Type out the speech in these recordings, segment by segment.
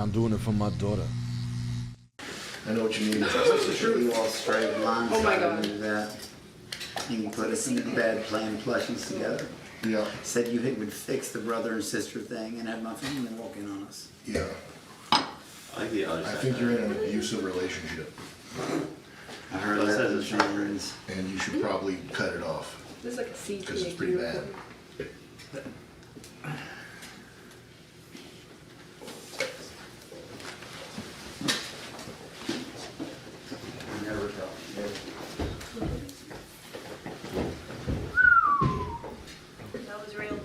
I'm doing it for my daughter. I know what you mean. You all straight lines. Oh my God. That. And you put us in bed playing plushies together. Yeah. Said you would fix the brother and sister thing and had my family walk in on us. Yeah. I like the other I side. think you're in an abusive relationship, I heard Well, it that says in it's Sharon's. and you should probably cut it off There's like a CTA because it's pretty bad. Never felt. That was real.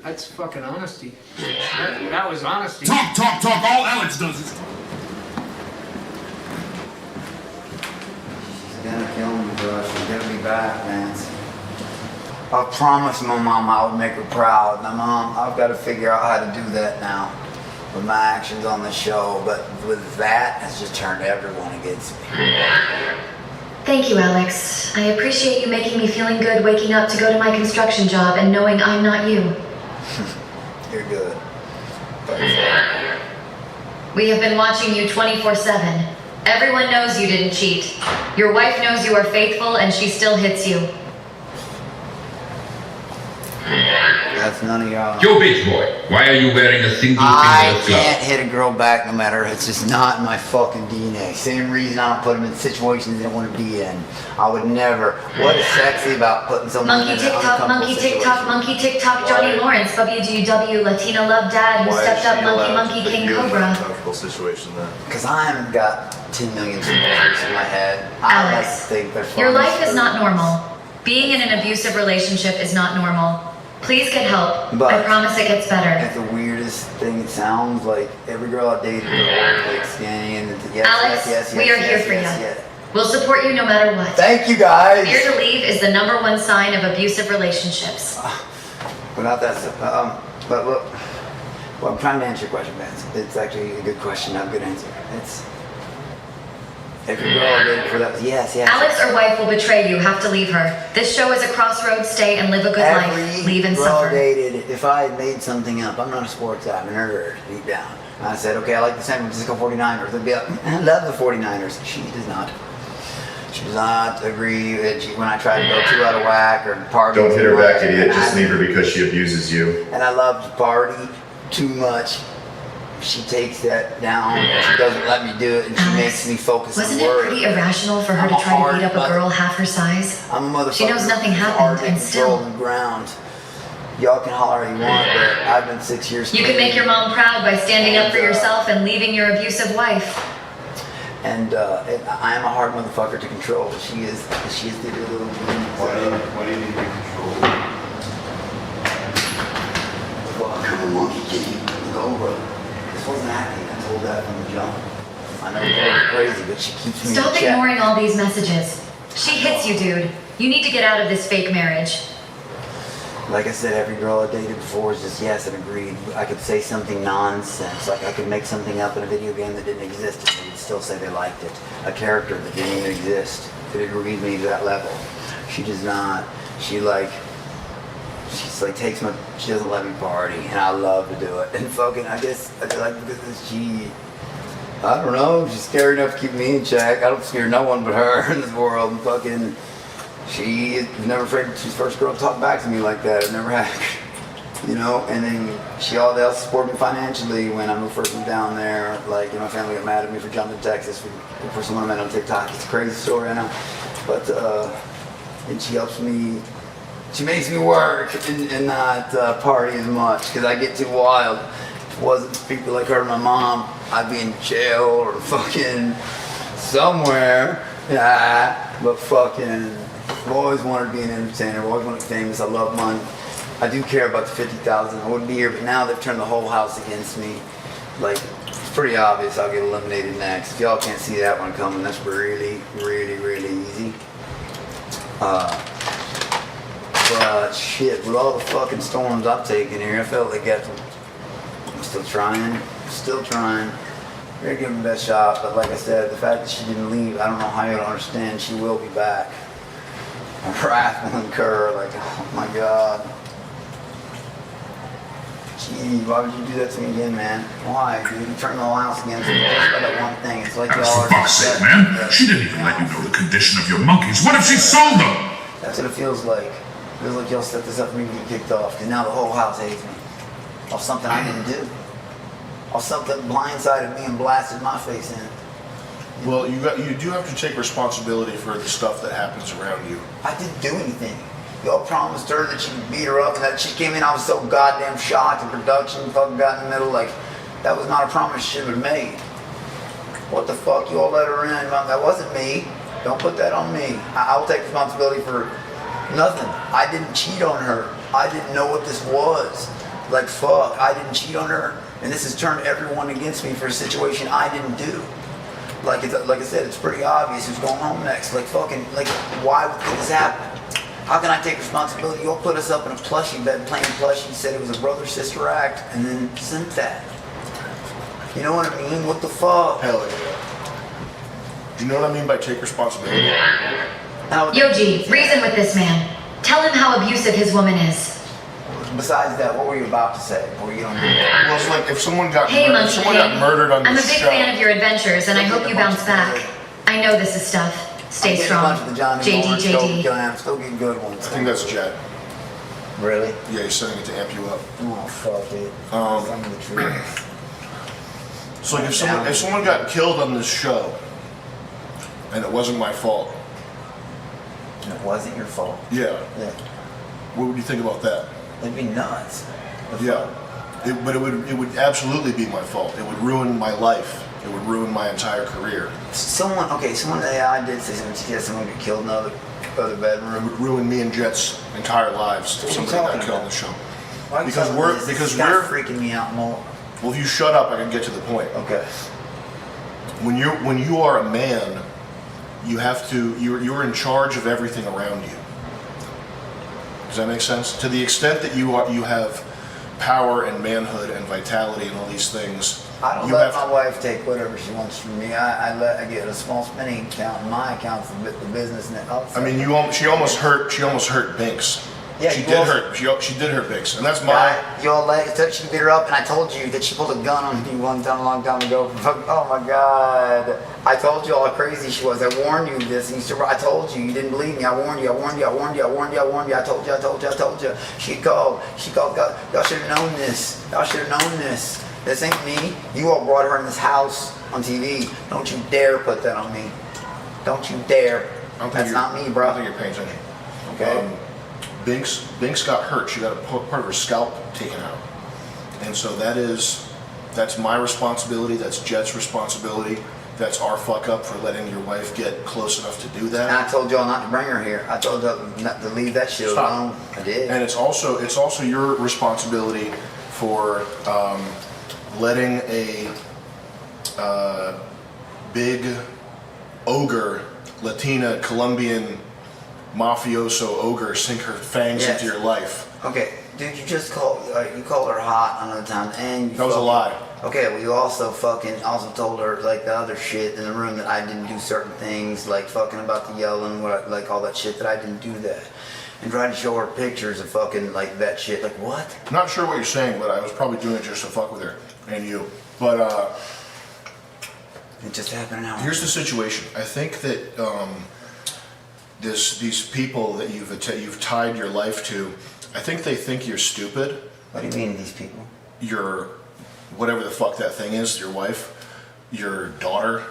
That's fucking honesty. That was honesty. Talk, talk, talk. All Alex does is She's gonna kill me, bro. She's gonna be back, Vance. I promised my mom I would make her proud. Now, Mom, I've got to figure out how to do that now with my actions on the show. But with that, it's just turned everyone against me. Thank you, Alex. I appreciate you making me feeling good waking up to go to my construction job and knowing I'm not you. You're good. But We have been watching you 24/7. Everyone knows you didn't cheat. Your wife knows you are faithful and she still hits you. that's none of y'all. Joe Bitch Boy, why are you wearing a single I finger glove? can't hit a girl back no matter. It's just not in my fucking DNA. Same reason I don't put them in situations they don't want to be in. I would never. What is sexy about putting someone in Monkey an TikTok, uncomfortable monkey situation? TikTok, monkey TikTok, Johnny Lawrence, WGW, Latino Love Dad, who stepped up, monkey King Cobra. situation then. Because I've got 10 million stories in my head. I like to Alex, think they're fun. your life is not normal. Being in an abusive relationship is not normal. Please get help. But I promise it gets better. It's the weirdest thing. It sounds like every girl I dated was like skinny and yes, Alex, yes, we are here for you. yes. We'll support you no matter what. Thank you guys. Fear to leave is the #1 sign of abusive relationships. Without that stuff, but look, well, I'm trying to answer your question, Vance. It's actually a good question. I have a good answer. It's every girl I dated for that. Yes. Alex or wife will betray you. Have to leave her. This show is a crossroads. Stay and live a good life. Leave and girl I suffer. dated, if I had made something up, I'm not a sports guy. I'm a nerd deep down. And I said, okay, I like the San Francisco 49ers. They'd be like, I love the 49ers. She does not. She does not agree. When I try to go too out of whack or party. Don't hit her back, much, idiot. Just leave her because she abuses you. And I love to party too much. She takes that down. She doesn't let me do it, and she Alex, makes me focus on Wasn't it work. pretty irrational for her I'm to a try to hard beat up a mother- girl half her size? I'm a motherfucker. She knows nothing who's happened, hard to and control still. the ground. Y'all can holler all you want, but I've been 6 years. You can make your mom proud by standing up for yourself and leaving your abusive wife. And I am a hard motherfucker to control. She is the little. Why do you need to be controlled? Well, I'm a monkey king. Cobra. This wasn't acting. I told that from the jump. I know it's crazy, but she keeps me Stop in check. ignoring all these messages. She hits you, dude. You need to get out of this fake marriage. Like I said, every girl I dated before was just yes and agreed. I could say something nonsense, like I could make something up in a video game that didn't exist, and they would still say they liked it. A character that didn't even exist could agree with me to that level. She does not. She's like takes my. She doesn't let me party, and I love to do it. And fucking, I guess like because she. I don't know. She's scary enough to keep me in check. I don't scare no one but her in this world. And fucking. She's never afraid. She's the first girl to talk back to me like that. I've never had, you know. And then they all support me financially when I first moved down there. Like, my family got mad at me for jumping to Texas for someone I met on TikTok. It's a crazy story, I know. But and she helps me. She makes me work and not party as much because I get too wild. If it wasn't for people like her and my mom, I'd be in jail or fucking somewhere. Yeah, but fucking. I've always wanted to be an entertainer. I've always wanted to be famous. I love money. I do care about the 50,000. I wouldn't be here, but now they've turned the whole house against me. Like, it's pretty obvious I'll get eliminated next. If y'all can't see that one coming, that's really, really, really easy. But shit, with all the fucking storms I've taken here, I felt like I'm still trying. I'm gonna give him the best shot, but like I said, the fact that she didn't leave, I don't know how you'll understand. She will be back. My wrath will incur, like, oh my God. Gee, why would you do that to me again, man? Why, dude? You turned the whole house against me just by that one thing. It's like y'all For are... fuck's sake, man. She didn't even let you know the condition of your monkeys. What if she sold them? That's what it feels like. It feels like y'all set this up for me to get kicked off, because now the whole house hates me. Off something I didn't do. Off something blindsided me and blasted my face in. Well, you do have to take responsibility for the stuff that happens around you. I didn't do anything. Y'all promised her that you would beat her up, and that she came in, I was so goddamn shocked, and production fucking got in the middle, like, that was not a promise she should have made. What the fuck, you all let her in? That wasn't me. Don't put that on me. I will take responsibility for nothing. I didn't cheat on her. I didn't know what this was. Like, fuck, I didn't cheat on her, and this has turned everyone against me for a situation I didn't do. Like I said, it's pretty obvious who's going home next. Like, fucking, like, why would this happen? How can I take responsibility? You all put us up in a plushie bed playing plushie, said it was a brother-sister act, and then sent that. You know what I mean? What the fuck? Hell yeah. Do you know what I mean by take responsibility? Yoji, reason with this man. Tell him how abusive his woman is. Besides that, what were you about to say? What were you on? Well, it's like if someone got Hey, murdered, Monkey someone got King. murdered on I'm a this big show. fan of your adventures, and I hope you bounce back. I know this is stuff. Stay strong. JD. I'm still getting good ones. I think that's Jet. Really? Yeah, he's sending it to amp you up. Oh fuck it. Some of the truth. So like if someone got killed on this show, and it wasn't my fault. And it wasn't your fault. Yeah. Yeah. What would you think about that? It'd be nuts. Yeah. But it would absolutely be my fault. It would ruin my life. It would ruin my entire career. Someone AI did say something. Yeah, someone get killed in the other It bedroom. would ruin me and Jet's entire lives if What are you somebody got talking killed on about? the show. Why are you Because talking we're- about this? because This guy's we're- freaking me out more. Well, if you shut up, I can get to the point. Okay. When you are a man, you're in charge of everything around you. Does that make sense? To the extent that you have power and manhood and vitality and all these things, I don't you let have my wife take whatever she wants from me. I get a small spending account in my account for the business and I mean, she almost hurt Binks. Yeah, she you did also- she did hurt Binks, and that's my. You all she beat her up, and I told you that she pulled a gun on me one time, a long time ago. Oh my God! I told you all how crazy she was. I warned you this, and I told you. You didn't believe me. I warned you. I warned you. I warned you. I warned you. I warned you. I told you. I told you. I told you. She called. God, y'all should have known this. Y'all should have known this. This ain't me. You all brought her in this house on TV. Don't you dare put that on me. Don't you dare. That's not me, bro. I don't think you're paying attention. Okay. Binks got hurt. She got a part of her scalp taken out, and so that's my responsibility. That's Jet's responsibility. That's our fuck up for letting your wife get close enough to do that. And I told y'all not to bring her here. I told y'all not to leave that shit Stop. alone. I did. And it's also your responsibility for letting a big ogre, Latina, Colombian, mafioso ogre sink her fangs Yes. into your life. Okay, dude, you just called her hot another time, and you That was a lie. Okay, well, you also told her like the other shit in the room that I didn't do certain things, like fucking about the yelling, like all that shit that I didn't do that, and tried to show her pictures of fucking like that shit. Like what? I'm not sure what you're saying, but I was probably doing it just to fuck with her and you. But It just happened now. here's the situation. I think that these people that you've tied your life to, I think they think you're stupid. What do you mean, these people? Your whatever the fuck that thing is, your wife, your daughter,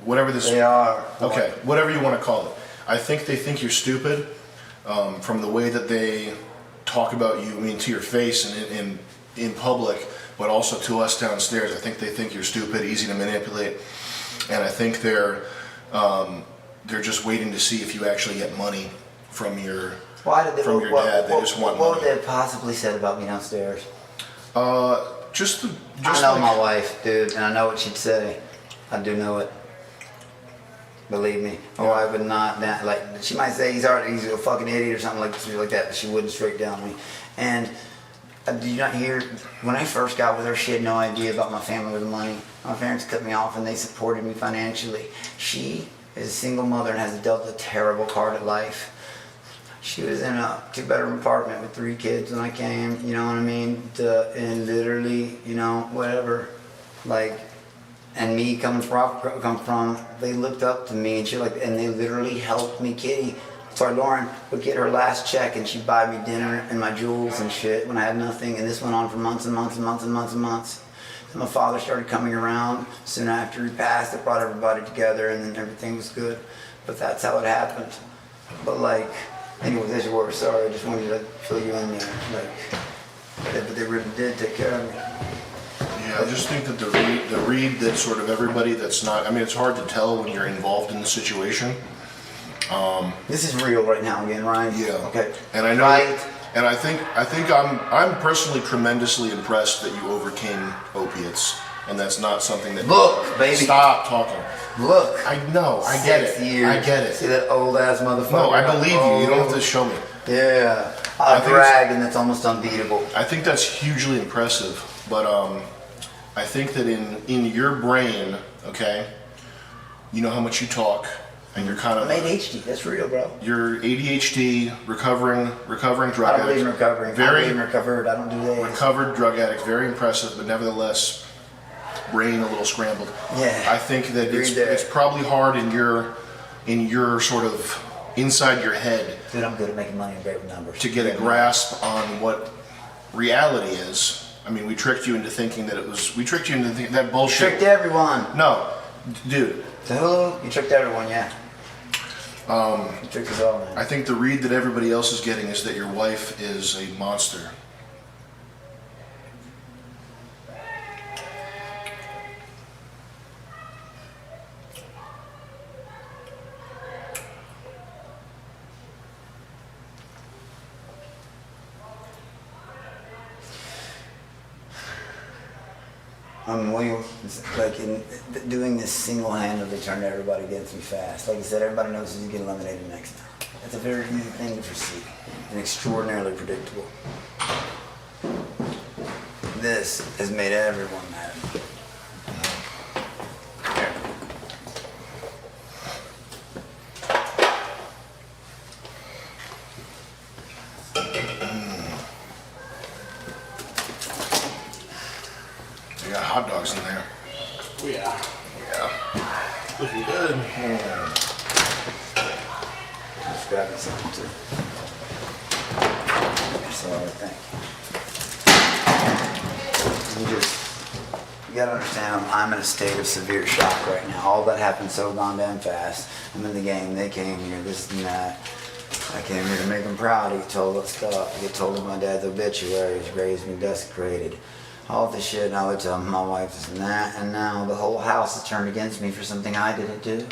whatever this. They are. Okay, whatever you want to call it. I think they think you're stupid from the way that they talk about you. I mean, to your face and in public, but also to us downstairs. I think they think you're stupid, easy to manipulate, and I think they're just waiting to see if you actually get money from your Why did they? from your dad. They just want what money. would they have possibly said about me downstairs? Just I know like, my wife, dude, and I know what she'd say. I do know it. Believe me. My wife would not, like, she might say he's a fucking idiot or something like that, but she wouldn't straight down me. And did you not hear, when I first got with her, she had no idea about my family or the money. My parents cut me off and they supported me financially. She is a single mother and has dealt a terrible card at life. She was in a 2-bedroom apartment with 3 kids when I came, you know what I mean? and literally, you know, whatever, like, and me come from, they looked up to me and shit like, and they literally helped me, Kitty. Sorry, Lauren would get her last check and she'd buy me dinner and my jewels and shit when I had nothing. And this went on for months and months and months and months and months. And my father started coming around soon after he passed. It brought everybody together and then everything was good. But that's how it happened. But like, anyways, as you were, sorry, I just wanted to fill you in there. Like, but they really did take care of me. Yeah, I just think that the read that sort of everybody that's not, I mean, it's hard to tell when you're involved in the situation. This is real right now again, Ryan. Yeah. Okay. And I know, Right. and I think I'm personally tremendously impressed that you overcame opiates, and that's not something that. Look, baby. Stop talking. Look. I know. I get it. 6 years. I get it. See that old ass motherfucker? No, I believe you. You don't have to show me. Yeah. I I think brag, and that's almost unbeatable. I think that's hugely impressive, but I think that in your brain, okay, you know how much you talk, and you're kind of I'm ADHD. That's real, bro. you're ADHD, recovering drug I don't believe addict, in recovering. I very believe in recovered. I don't do that. recovered drug addict, very impressive, but nevertheless, brain a little scrambled. Yeah. I think that Agreed there. it's probably hard in your sort of inside your head Dude, I'm good at making money and great with numbers. to get a grasp on what reality is. I mean, we tricked you into thinking that we tricked you into thinking that bullshit. Tricked everyone. No, dude. So, you tricked everyone, yeah. You tricked us all, man. I think the read that everybody else is getting is that your wife is a monster. Like in doing this single-handedly turned everybody against me fast. Like I said, everybody knows who's getting eliminated next time. That's a very easy thing to foresee and extraordinarily predictable. This has made everyone mad. You got hot dogs in there. Oh yeah. Yeah. Looking good. Just grab me something too. That's all I think. You gotta understand, I'm in a state of severe shock right now. All that happened so goddamn fast. I'm in the game, they came here, this and that. I came here to make them proud. He told us stuff. I get told of my dad's obituaries, raised me, desecrated. All this shit, and I would tell my wife this and that, and now the whole house is turned against me for something I didn't do.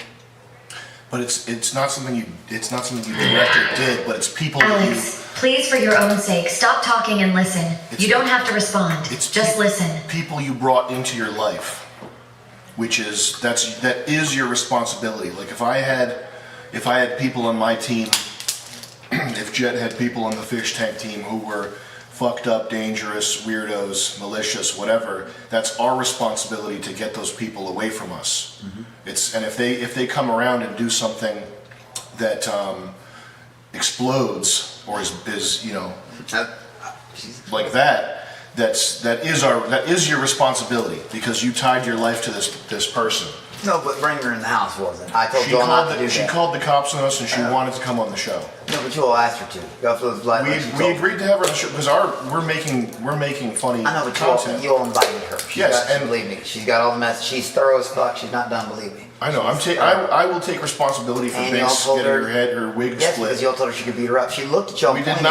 But it's not something you directly did, but it's people that you. Alex, please, for your own sake, stop talking and listen. You don't have to respond. Just listen. People you brought into your life, which is that is your responsibility. Like if I had people on my team, if Jet had people on the Fishtank team who were fucked up, dangerous, weirdos, malicious, whatever, that's our responsibility to get those people away from us. Mm-hmm. And if they come around and do something that explodes or is you know like that is your responsibility because you tied your life to this person. No, but bringing her in the house wasn't. I told She Joel not called to do that. she called the cops on us and she wanted to come on the show. No, but Joel asked her to. Go for those light. We agreed to have her on the show because we're making funny I know, but content. Joel invited her. And believe me, she's got all the mess. She's thorough as fuck. She's not done. Believe me. I know. I will take responsibility for And y'all Vince told getting her- her wig Yes, split. because y'all told her she could beat her up. She looked at y'all. We did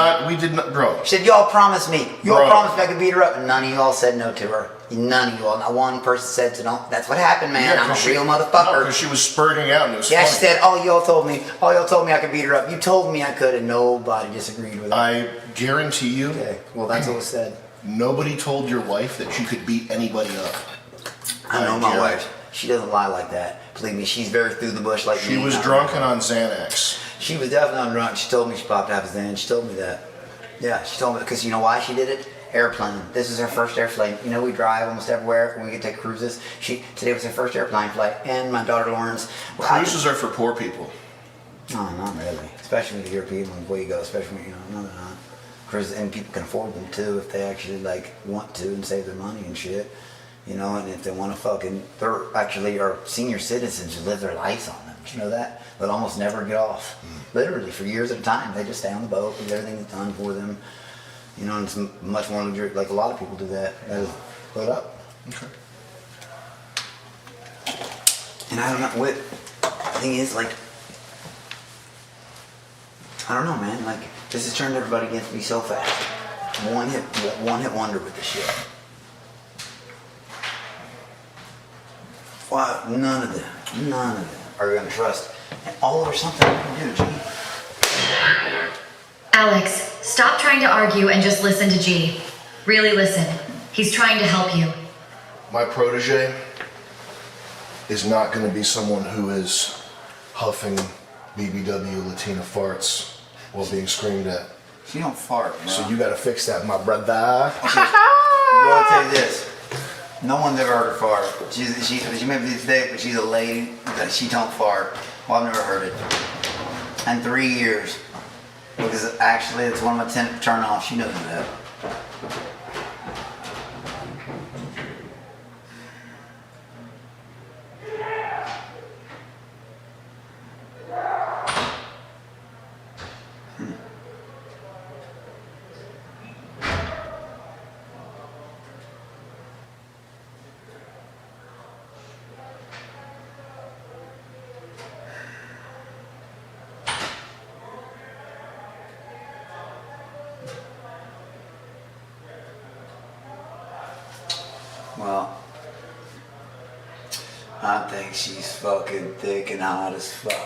not, bro. She said, "Y'all promised me. Y'all Bro. promised me I could beat her up." And none of y'all said no to her. None of y'all. Not one person said to no. That's what happened, man. I'm a 'cause real No, motherfucker. because she was spurting out and it was Yeah, funny. she said, "Oh, y'all told me. Oh, y'all told me I could beat her up. You told me I could, and nobody disagreed with it." I guarantee you, Okay. Well, that's what was said. nobody told your wife that she could beat anybody up. I know I my guarantee- wife. She doesn't lie like that. Believe me, she's very through the bush like me. She was drunk and on Xanax. She was definitely on drunk. She told me she popped half a Xan. She told me that. Yeah, she told me because you know why she did it? Airplane. This is her first airplane. You know we drive almost everywhere when we can take cruises. Today was her first airplane flight, and my daughter Lauren's. Cruises are for poor people. No, not really. Especially with the European ones, where you go. Especially when no, they're not. and people can afford them too if they actually like want to and save their money and shit. You know, and if they want to fucking, they're actually are senior citizens who live their lives on them. Did you know that? They'll almost never get off. Literally, for years at a time. They just stay on the boat and everything's done for them. You know, and it's much more luxurious. Like a lot of people do that. That is put up. Okay. And I don't know what the thing is, like, I don't know, man. Like, this has turned everybody against me so fast. One hit wonder with this shit. Wow, none of them are gonna trust all or something I can do, G. Alex, stop trying to argue and just listen to G. Really listen. He's trying to help you. My protege is not going to be someone who is huffing BBW Latina farts while being screamed at. She don't fart, bro. So you got to fix that, my brother. Bro, I'll tell you this. No one's ever heard her fart. She may be today, but she's a lady that she don't fart. Well, I've never heard it. In 3 years. Because actually, it's one of my 10 turn-offs. She knows that. Well, I think she's fucking thick and hot as fuck.